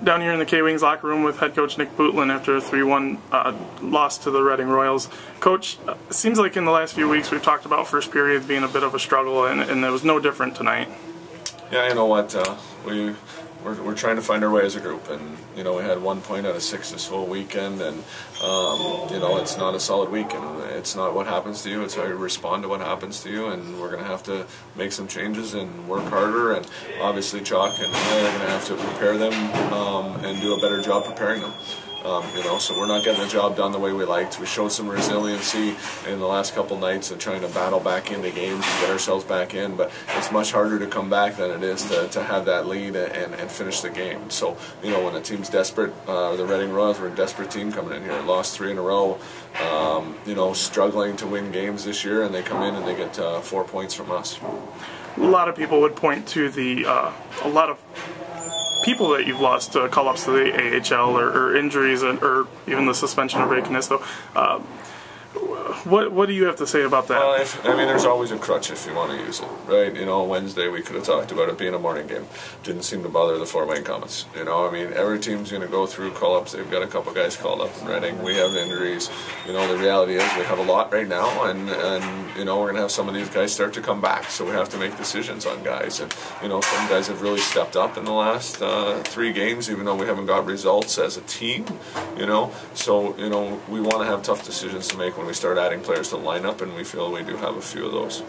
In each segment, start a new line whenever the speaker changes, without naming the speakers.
down here in the K-Wings locker room with head coach Nick Bootland after a 3-1 loss to the Reading Royals. Coach, it seems like in the last few weeks we've talked about first period being a bit of a struggle, and it was no different tonight.
Yeah, you know what, we're trying to find our way as a group, and we had 1 point out of 6 this whole weekend, and it's not a solid week, and it's not what happens to you, it's how you respond to what happens to you, and we're going to have to make some changes and work harder, and obviously Chalk and I are going to have to prepare them and do a better job preparing them. So we're not getting the job done the way we liked. We showed some resiliency in the last couple nights and trying to battle back into games and get ourselves back in, but it's much harder to come back than it is to have that lead and finish the game. So, when a team's desperate, the Reading Royals were a desperate team coming in here. Lost 3 in a row, struggling to win games this year, and they come in and they get 4 points from us.
A lot of people would point to a lot of people that you've lost to call-ups to the AHL or injuries or even the suspension of Ray Canisto. What do you have to say about that?
Well, there's always a crutch if you want to use it, right? Wednesday we could have talked about it being a morning game. Didn't seem to bother the Fort Wayne Comets. Every team's going to go through call-ups. They've got a couple guys called up in Reading. We have injuries. The reality is we have a lot right now, and we're going to have some of these guys start to come back. So we have to make decisions on guys. And some guys have really stepped up in the last 3 games, even though we haven't got results as a team. So we want to have tough decisions to make when we start adding players to the lineup, and we feel we do have a few of those.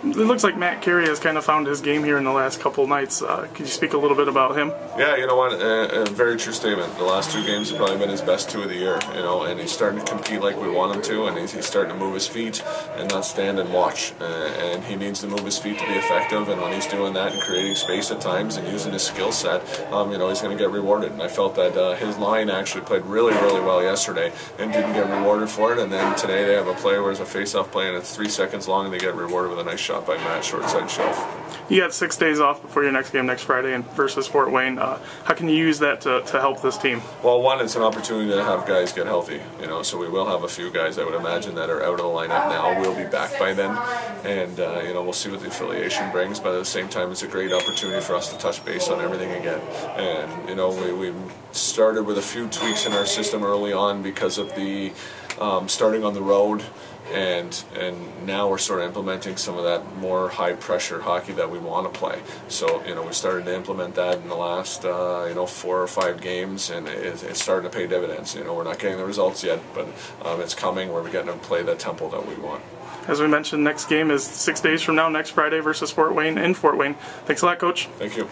It looks like Matt Carey has kind of found his game here in the last couple of nights. Could you speak a little bit about him?
Yeah, you know what, a very true statement. The last 2 games have probably been his best 2 of the year, and he's starting to compete like we want him to, and he's starting to move his feet and not stand and watch. And he needs to move his feet to be effective, and when he's doing that and creating space at times and using his skill set, he's going to get rewarded. And I felt that his line actually played really, really well yesterday and didn't get rewarded for it, and then today they have a play where it's a face-off play and it's 3 seconds long and they get rewarded with a nice shot by Matt, short side shelf.
You got 6 days off before your next game next Friday versus Fort Wayne. How can you use that to help this team?
Well, one, it's an opportunity to have guys get healthy. So we will have a few guys, I would imagine, that are out of the lineup now. We'll be back by then, and we'll see what the affiliation brings. But at the same time, it's a great opportunity for us to touch base on everything again. And we started with a few tweaks in our system early on because of the starting on the road. And now we're sort of implementing some of that more high-pressure hockey that we want to play. So, we started to implement that in the last, 4 or 5 games, and it's starting to pay dividends. We're not getting the results yet, but it's coming. We're getting to play the tempo that we want.
As we mentioned, next game is 6 days from now, next Friday versus Fort Wayne in Fort Wayne. Thanks a lot, Coach.
Thank you.